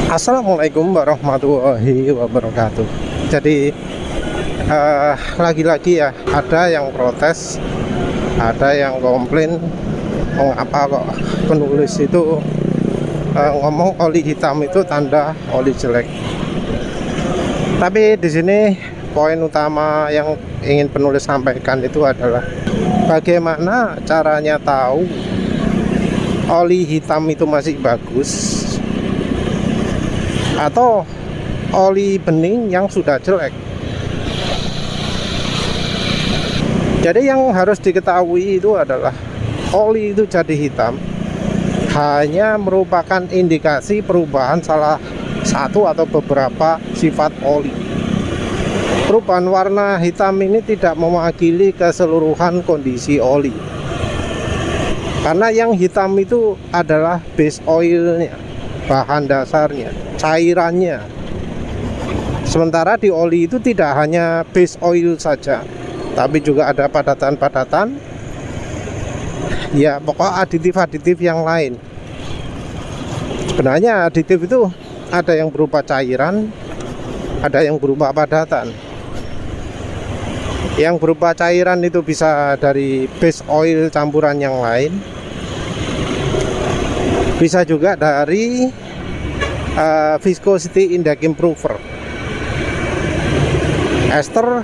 Assalamualaikum warahmatullahi wabarakatuh. Jadi lagi-lagi ya, ada yang protes, ada yang komplain, mengapa kok penulis itu ngomong oli hitam itu tanda oli jelek. Tapi di sini poin utama yang ingin penulis sampaikan itu adalah bagaimana caranya tahu oli hitam itu masih bagus atau oli bening yang sudah jelek. Jadi yang harus diketahui itu adalah oli itu jadi hitam hanya merupakan indikasi perubahan salah satu atau beberapa sifat oli. Perubahan warna hitam ini tidak mewakili keseluruhan kondisi oli, karena yang hitam itu adalah base oilnya, bahan dasarnya, cairannya. Sementara di oli itu tidak hanya base oil saja, tapi juga ada padatan-padatan, ya pokok aditif-aditif yang lain. Sebenarnya aditif itu ada yang berupa cairan, ada yang berupa padatan. Yang berupa cairan itu bisa dari base oil campuran yang lain, bisa juga dari viscosity index improver. Ester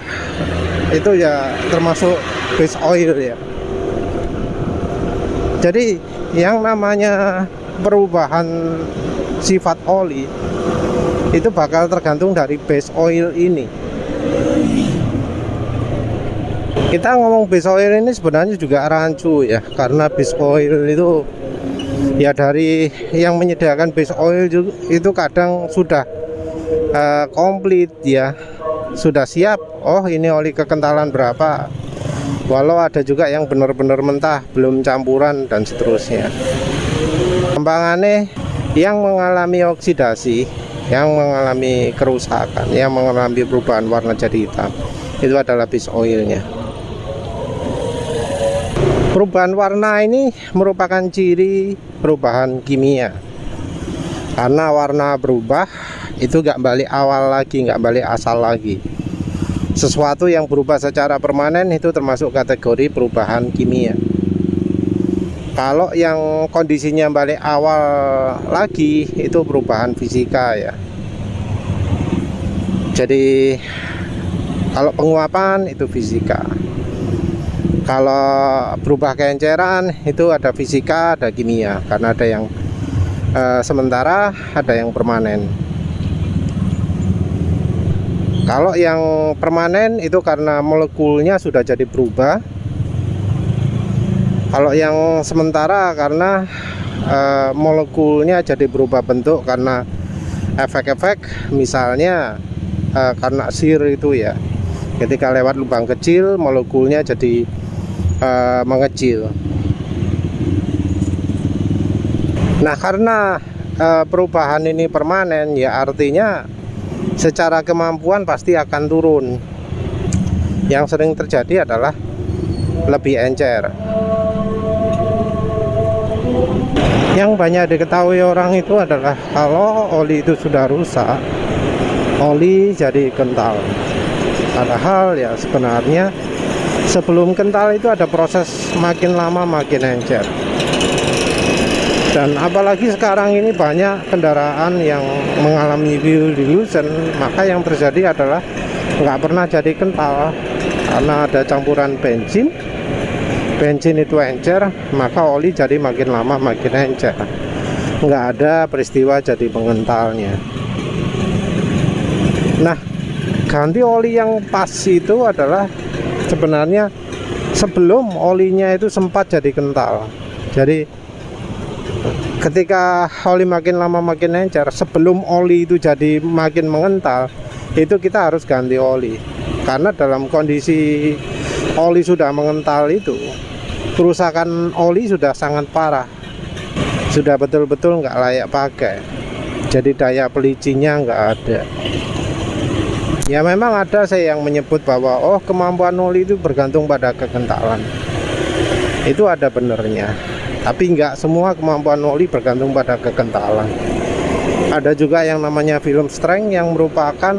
itu ya termasuk base oil ya. Jadi yang namanya perubahan sifat oli itu bakal tergantung dari base oil ini. Kita ngomong base oil ini sebenarnya juga rancu ya, karena base oil itu ya dari yang menyediakan base oil itu kadang sudah komplit ya, sudah siap. Oh ini oli kekentalan berapa, walau ada juga yang benar-benar mentah, belum campuran dan seterusnya. Kembangannya yang mengalami oksidasi, yang mengalami kerusakan, yang mengalami perubahan warna jadi hitam, itu adalah base oilnya. Perubahan warna ini merupakan ciri perubahan kimia, karena warna berubah itu nggak balik awal lagi, nggak balik asal lagi. Sesuatu yang berubah secara permanen itu termasuk kategori perubahan kimia. Kalau yang kondisinya balik awal lagi itu perubahan fisika ya. Jadi kalau penguapan itu fisika, kalau berubah keenceran itu ada fisika, ada kimia, karena ada yang sementara, ada yang permanen. Kalau yang permanen itu karena molekulnya sudah jadi berubah. Kalau yang sementara karena molekulnya jadi berubah bentuk karena efek-efek, misalnya karena shear itu ya. Ketika lewat lubang kecil, molekulnya jadi mengecil. Nah, karena perubahan ini permanen, ya artinya secara kemampuan pasti akan turun. Yang sering terjadi adalah lebih encer. Yang banyak diketahui orang itu adalah kalau oli itu sudah rusak, oli jadi kental. Padahal ya sebenarnya sebelum kental itu ada proses makin lama makin encer. Dan apalagi sekarang ini banyak kendaraan yang mengalami fuel dilution, maka yang terjadi adalah nggak pernah jadi kental karena ada campuran bensin. Bensin itu encer, maka oli jadi makin lama makin encer. Nggak ada peristiwa jadi mengentalnya. Nah, ganti oli yang pas itu adalah sebenarnya sebelum olinya itu sempat jadi kental. Jadi ketika oli makin lama makin encer, sebelum oli itu jadi makin mengental, itu kita harus ganti oli. Karena dalam kondisi oli sudah mengental itu, kerusakan oli sudah sangat parah, sudah betul-betul nggak layak pakai. Jadi daya pelicinya nggak ada. Ya memang ada saya yang menyebut bahwa oh kemampuan oli itu bergantung pada kekentalan. Itu ada benernya. Tapi nggak semua kemampuan oli bergantung pada kekentalan. Ada juga yang namanya film strength yang merupakan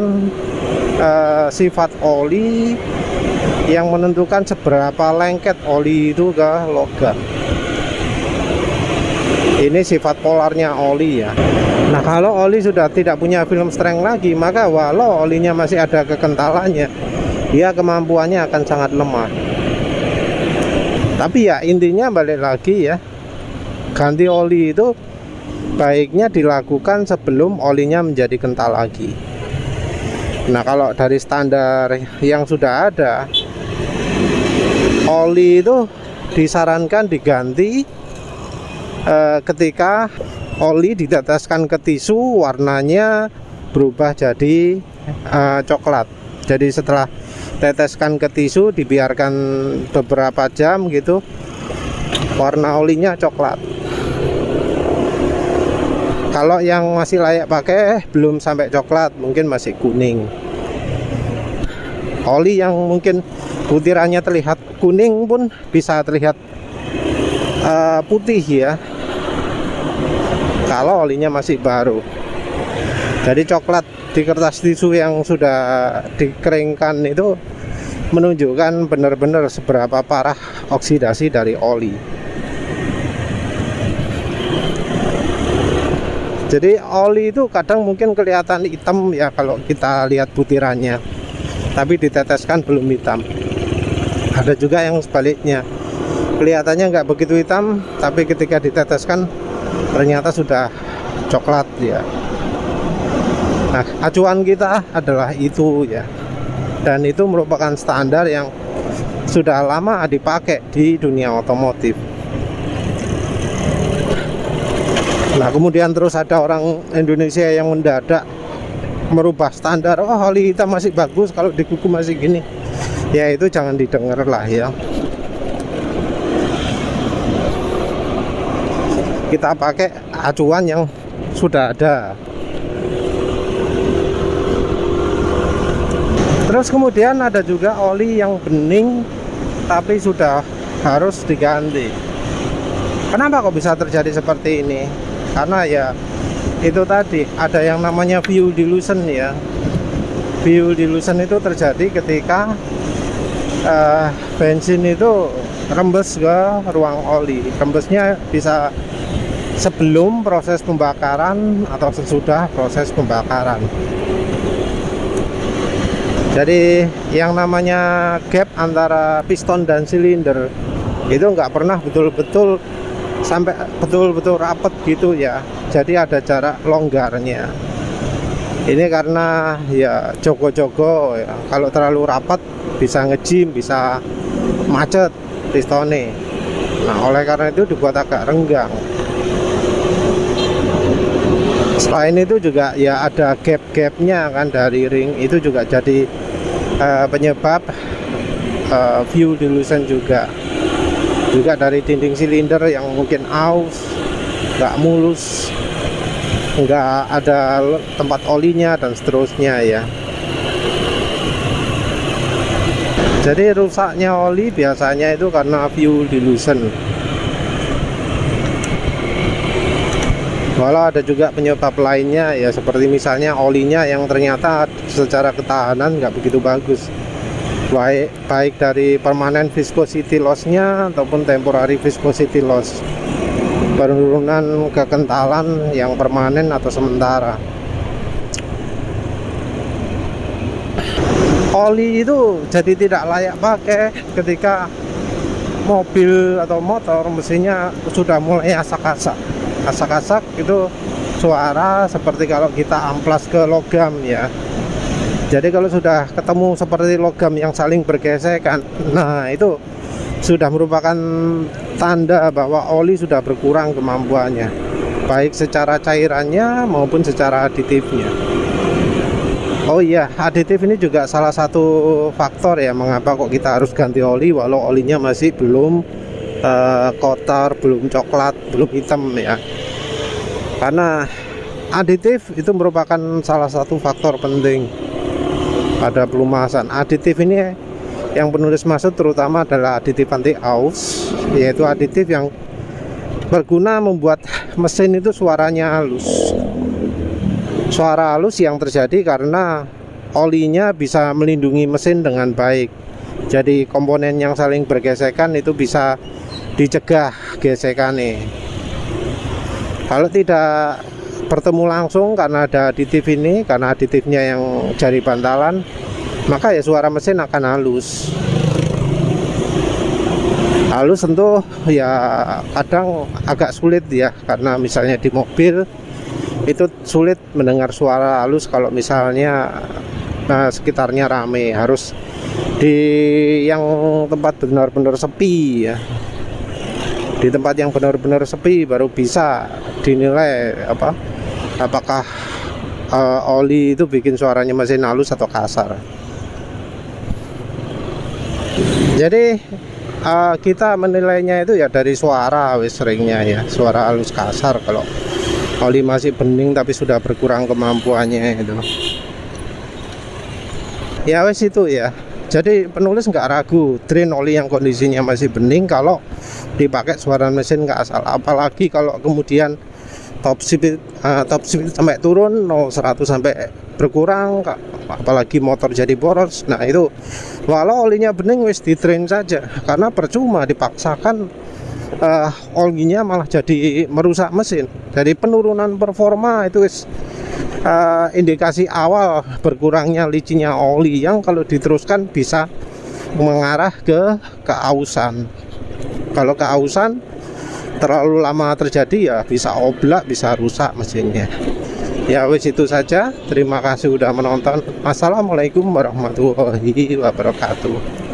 sifat oli yang menentukan seberapa lengket oli itu ke logam. Ini sifat polarnya oli ya. Nah, kalau oli sudah tidak punya film strength lagi, maka walau olinya masih ada kekentalannya, dia kemampuannya akan sangat lemah. Tapi ya intinya balik lagi ya, ganti oli itu baiknya dilakukan sebelum olinya menjadi kental lagi. Nah, kalau dari standar yang sudah ada, oli itu disarankan diganti ketika oli diteteskan ke tisu, warnanya berubah jadi coklat. Jadi setelah teteskan ke tisu, dibiarkan beberapa jam gitu, warna olinya coklat. Kalau yang masih layak pakai belum sampai coklat, mungkin masih kuning. Oli yang mungkin butirannya terlihat kuning pun bisa terlihat putih ya, kalau olinya masih baru. Jadi coklat di kertas tisu yang sudah dikeringkan itu menunjukkan benar-benar seberapa parah oksidasi dari oli. Jadi oli itu kadang mungkin kelihatan hitam ya kalau kita lihat butirannya, tapi diteteskan belum hitam. Ada juga yang sebaliknya, kelihatannya nggak begitu hitam, tapi ketika diteteskan ternyata sudah coklat ya. Nah, acuan kita adalah itu ya, dan itu merupakan standar yang sudah lama dipakai di dunia otomotif. Nah, kemudian terus ada orang Indonesia yang mendadak merubah standar. Oh, oli hitam masih bagus kalau di kuku masih gini. Ya itu jangan didengar lah ya. Kita pakai acuan yang sudah ada. Terus kemudian ada juga oli yang bening tapi sudah harus diganti. Kenapa kok bisa terjadi seperti ini? Karena ya itu tadi ada yang namanya fuel dilution ya. Fuel dilution itu terjadi ketika bensin itu rembes ke ruang oli. Rembesnya bisa sebelum proses pembakaran atau sesudah proses pembakaran. Jadi yang namanya gap antara piston dan silinder itu nggak pernah betul-betul sampai betul-betul rapat gitu ya. Jadi ada jarak longgarnya. Ini karena ya jogo-jogo ya. Kalau terlalu rapat bisa ngejim, bisa macet pistonnya. Nah, oleh karena itu dibuat agak renggang. Selain itu juga ya ada gap-gapnya kan dari ring, itu juga jadi penyebab fuel dilution juga dari dinding silinder yang mungkin aus, nggak mulus, nggak ada tempat olinya dan seterusnya ya. Jadi rusaknya oli biasanya itu karena fuel dilution. Walau ada juga penyebab lainnya ya, seperti misalnya olinya yang ternyata secara ketahanan nggak begitu bagus, baik dari permanent viscosity loss-nya ataupun temporary viscosity loss, penurunan kekentalan yang permanen atau sementara. Oli itu jadi tidak layak pakai ketika mobil atau motor mesinnya sudah mulai asak-asak. Asak-asak itu suara seperti kalau kita amplas ke logam ya. Jadi kalau sudah ketemu seperti logam yang saling bergesekan, nah itu sudah merupakan tanda bahwa oli sudah berkurang kemampuannya, baik secara cairannya maupun secara aditifnya. Oh iya, aditif ini juga salah satu faktor ya mengapa kok kita harus ganti oli walau olinya masih belum kotor, belum coklat, belum hitam ya. Karena aditif itu merupakan salah satu faktor penting pada pelumasan. Aditif ini yang penulis maksud terutama adalah aditif anti aus, yaitu aditif yang berguna membuat mesin itu suaranya halus. suara halus yang terjadi karena olinya bisa melindungi mesin dengan baik. Jadi komponen yang saling bergesekan itu bisa dicegah gesekannya. Kalau tidak bertemu langsung karena ada aditif ini, karena aditifnya yang jari bantalan, maka ya suara mesin akan halus. Halus tentu ya kadang agak sulit ya, karena misalnya di mobil itu sulit mendengar suara halus kalau misalnya sekitarnya rame. Harus di yang tempat benar-benar sepi ya, di tempat yang benar-benar sepi baru bisa dinilai apakah oli itu bikin suaranya mesin halus atau kasar. Jadi kita menilainya itu ya dari suara wis seringnya ya, suara halus kasar kalau oli masih bening tapi sudah berkurang kemampuannya itu. Ya wis itu ya. Jadi penulis nggak ragu, drain oli yang kondisinya masih bening kalau dipakai suara mesin nggak asal. Apalagi kalau kemudian top speed sampai turun 0-100 sampai berkurang, apalagi motor jadi boros. Nah itu walau olinya bening wis di drain saja, karena percuma dipaksakan olinya malah jadi merusak mesin. Jadi penurunan performa itu wis indikasi awal berkurangnya licinnya oli yang kalau diteruskan bisa mengarah ke keausan. Kalau keausan terlalu lama terjadi ya bisa oblak, bisa rusak mesinnya. Ya wis itu saja. Terima kasih sudah menonton. Assalamualaikum warahmatullahi wabarakatuh.